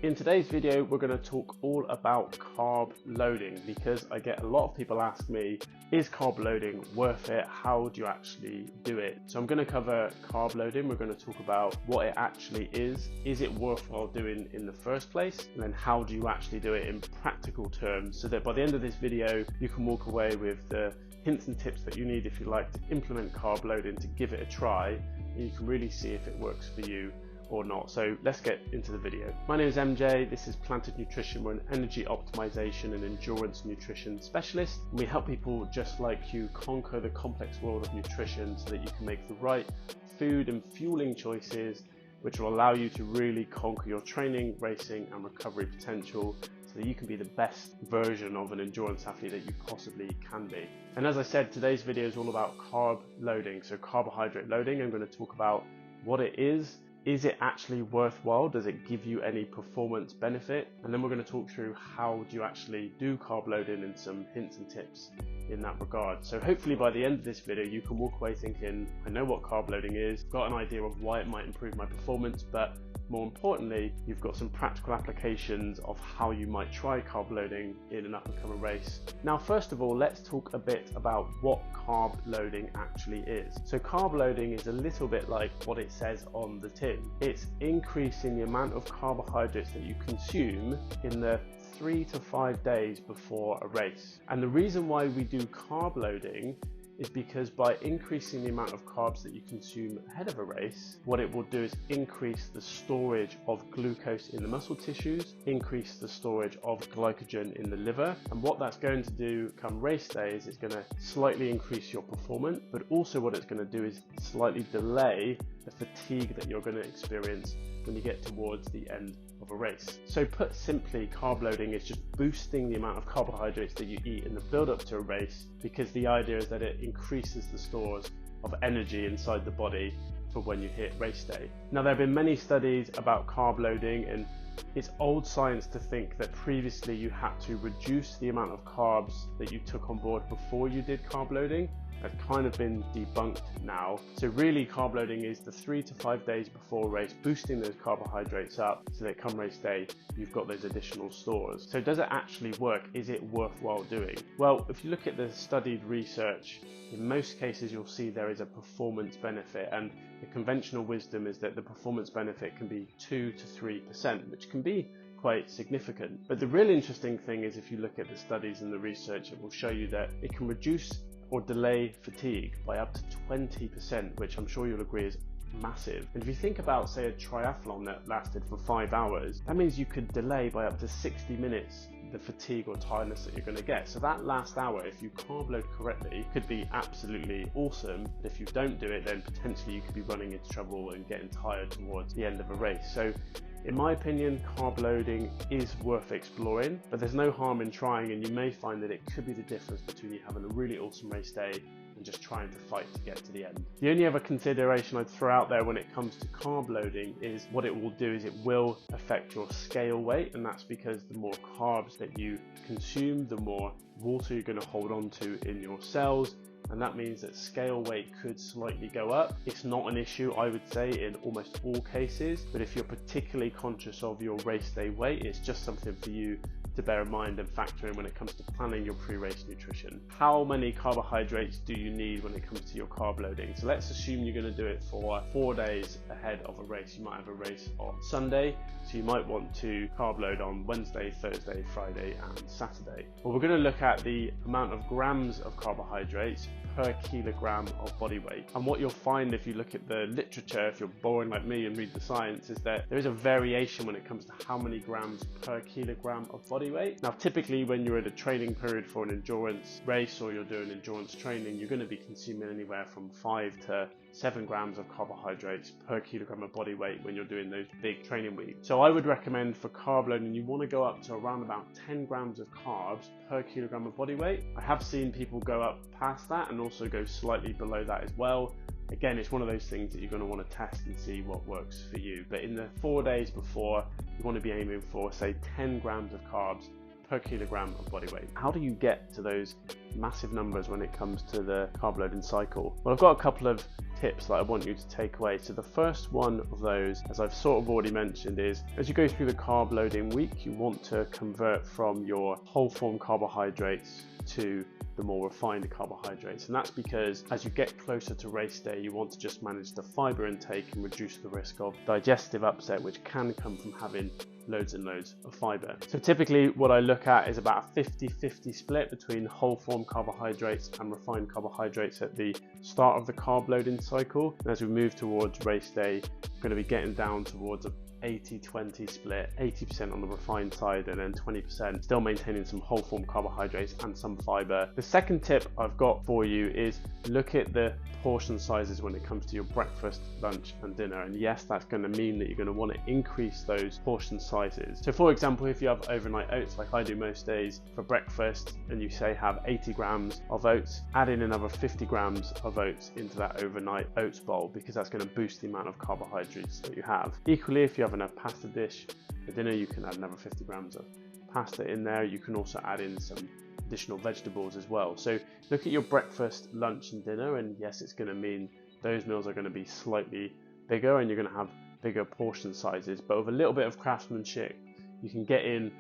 In today's video, we're going to talk all about carb loading because I get a lot of people ask me, is carb loading worth it? How do you actually do it? So I'm going to cover carb loading. We're going to talk about what it actually is it worthwhile doing in the first place? And then how do you actually do it in practical terms so that by the end of this video, you can walk away with the hints and tips that you need if you like to implement carb loading, to give it a try, and you can really see if it works for you or not. So let's get into the video. My name is MJ, this is Planted Nutrition. We're an energy optimization and endurance nutrition specialist. We help people just like you conquer the complex world of nutrition so that you can make the right food and fueling choices which will allow you to really conquer your training, racing and recovery potential so that you can be the best version of an endurance athlete that you possibly can be. And as I said, today's video is all about carb loading, so carbohydrate loading. I'm going to talk about what it is it actually worthwhile? Does it give you any performance benefit? And then we're going to talk through how do you actually do carb loading and some hints and tips in that regard. So hopefully by the end of this video, you can walk away thinking, I know what carb loading is, got an idea of why it might improve my performance, but more importantly, you've got some practical applications of how you might try carb loading in an up-and-coming race. Now, first of all, let's talk a bit about what carb loading actually is. So carb loading is a little bit like what it says on the tin. It's increasing the amount of carbohydrates that you consume in the 3 to 5 days before a race. And the reason why we do carb loading is because by increasing the amount of carbs that you consume ahead of a race, what it will do is increase the storage of glucose in the muscle tissues, increase the storage of glycogen in the liver. And what that's going to do come race day is it's going to slightly increase your performance, but also what it's going to do is slightly delay the fatigue that you're going to experience when you get towards the end of a race. So put simply, carb loading is just boosting the amount of carbohydrates that you eat in the build up to a race, because the idea is that it increases the stores of energy inside the body for when you hit race day. Now, there have been many studies about carb loading, and it's old science to think that previously you had to reduce the amount of carbs that you took on board before you did carb loading. That's kind of been debunked now. So really, carb loading is the 3 to 5 days before a race, boosting those carbohydrates up so that come race day, you've got those additional stores. So does it actually work? Is it worthwhile doing? Well, if you look at the studied research, in most cases you'll see there is a performance benefit, and the conventional wisdom is that the performance benefit can be 2 to 3%, which can be quite significant. But the really interesting thing is, if you look at the studies and the research, it will show you that it can reduce or delay fatigue by up to 20%, which I'm sure you'll agree is massive. And if you think about, say, a triathlon that lasted for 5 hours, that means you could delay by up to 60 minutes the fatigue or tiredness that you're going to get. So that last hour, if you carb load correctly, could be absolutely awesome. But if you don't do it, then potentially you could be running into trouble and getting tired towards the end of a race. So in my opinion, carb loading is worth exploring, but there's no harm in trying, and you may find that it could be the difference between you having a really awesome race day and just trying to fight to get to the end. The only other consideration I'd throw out there when it comes to carb loading is what it will do is it will affect your scale weight, and that's because the more carbs that you consume, the more water you're going to hold on to in your cells, and that means that scale weight could slightly go up. It's not an issue, I would say, in almost all cases, but if you're particularly conscious of your race day weight, it's just something for you to bear in mind and factor in when it comes to planning your pre-race nutrition. How many carbohydrates do you need when it comes to your carb loading? So let's assume you're going to do it for 4 days ahead of a race. You might have a race on Sunday, so you might want to carb load on Wednesday, Thursday, Friday and Saturday. Well, we're going to look at the amount of grams of carbohydrates per kilogram of body weight. And what you'll find if you look at the literature, if you're boring like me and read the science, is that there is a variation when it comes to how many grams per kilogram of body weight. Now, typically when you're at a training period for an endurance race or you're doing endurance training, you're going to be consuming anywhere from 5 to 7 grams of carbohydrates per kilogram of body weight when you're doing those big training weeks. So I would recommend for carb loading, you want to go up to around about 10 grams of carbs per kilogram of body weight. I have seen people go up past that and also go slightly below that as well. Again, it's one of those things that you're going to want to test and see what works for you. But in the 4 days before, you want to be aiming for, say, 10 grams of carbs per kilogram of body weight. How do you get to those massive numbers when it comes to the carb loading cycle. Well, I've got a couple of tips that I want you to take away. So the first one of those, as I've sort of already mentioned, is as you go through the carb loading week, you want to convert from your whole form carbohydrates to the more refined carbohydrates. And that's because as you get closer to race day, you want to just manage the fiber intake and reduce the risk of digestive upset, which can come from having loads and loads of fiber. So typically what I look at is about a 50-50 split between whole form carbohydrates and refined carbohydrates at the start of the carb loading cycle. And as we move towards race day, we're going to be getting down towards a 80-20 split, 80% on the refined side and then 20% still maintaining some whole form carbohydrates and some fiber. The second tip I've got for you is look at the portion sizes when it comes to your breakfast, lunch and dinner. And yes, that's going to mean that you're going to want to increase those portion sizes. So for example, if you have overnight oats like I do most days for breakfast, and you say have 80 grams of oats, add in another 50 grams of oats into that overnight oats bowl, because that's going to boost the amount of carbohydrates that you have. Equally, if you have a pasta dish for dinner, you can add another 50 grams of pasta in there. You can also add in some additional vegetables as well. So look at your breakfast, lunch and dinner, and yes, it's going to mean those meals are going to be slightly bigger and you're going to have bigger portion sizes, but with a little bit of craftsmanship you can get in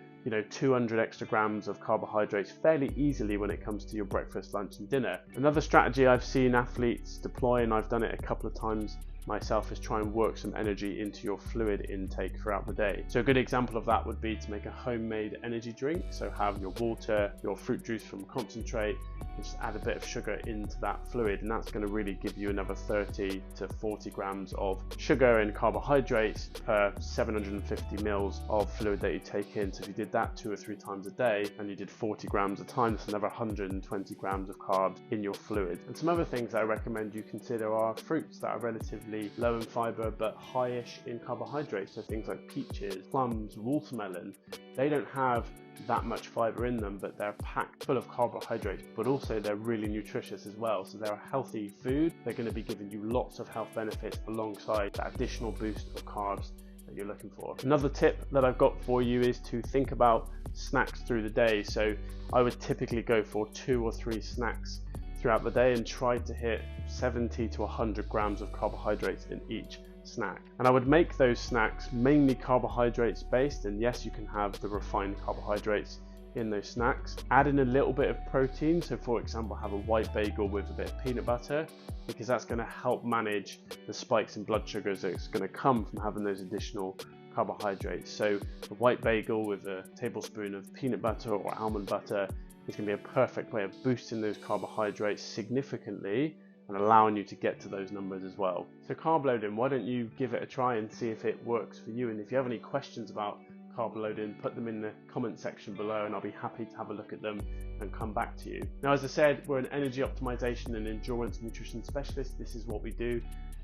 200 extra grams of carbohydrates fairly easily when it comes to your breakfast, lunch and dinner. Another strategy I've seen athletes deploy, and I've done it a couple of times myself, is try and work some energy into your fluid intake throughout the day. So a good example of that would be to make a homemade energy drink. So have your water, your fruit juice from concentrate, and just add a bit of sugar into that fluid, and that's going to really give you another 30 to 40 grams of sugar and carbohydrates per 750 mils of fluid that you take in. So if you did that 2 or 3 times a day and you did 40 grams a time, that's another 120 grams of carbs in your fluid. And some other things I recommend you consider are fruits that are relatively low in fiber but high-ish in carbohydrates. So things like peaches, plums, watermelon, they don't have that much fiber in them, but they're packed full of carbohydrates, but also they're really nutritious as well. So they're a healthy food. They're going to be giving you lots of health benefits alongside that additional boost of carbs that you're looking for. Another tip that I've got for you is to think about snacks through the day. So I would typically go for 2 or 3 snacks throughout the day and try to hit 70 to 100 grams of carbohydrates in each snack. And I would make those snacks mainly carbohydrates based, and yes, you can have the refined carbohydrates in those snacks. Add in a little bit of protein, so for example have a white bagel with a bit of peanut butter, because that's going to help manage the spikes in blood sugars that's going to come from having those additional carbohydrates. So a white bagel with a tablespoon of peanut butter or almond butter is going to be a perfect way of boosting those carbohydrates significantly and allowing you to get to those numbers as well. So carb loading, why don't you give it a try and see if it works for you? And if you have any questions about carb loading, put them in the comment section below and I'll be happy to have a look at them and come back to you. Now, as I said, we're an energy optimization and endurance nutrition specialist. This is what we do.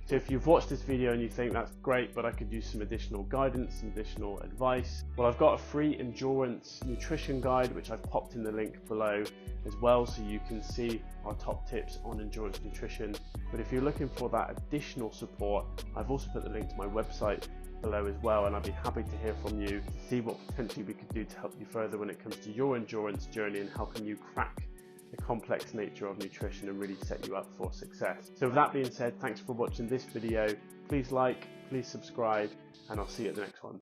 So if you've watched this video and you think that's great, but I could use some additional guidance, some additional advice, well, I've got a free endurance nutrition guide, which I've popped in the link below as well, so you can see our top tips on endurance nutrition. But if you're looking for that additional support, I've also put the link to my website below as well, and I'd be happy to hear from you to see what potentially we could do to help you further when it comes to your endurance journey and how can you crack the complex nature of nutrition and really set you up for success. So with that being said, thanks for watching this video. Please like, please subscribe, and I'll see you at the next one.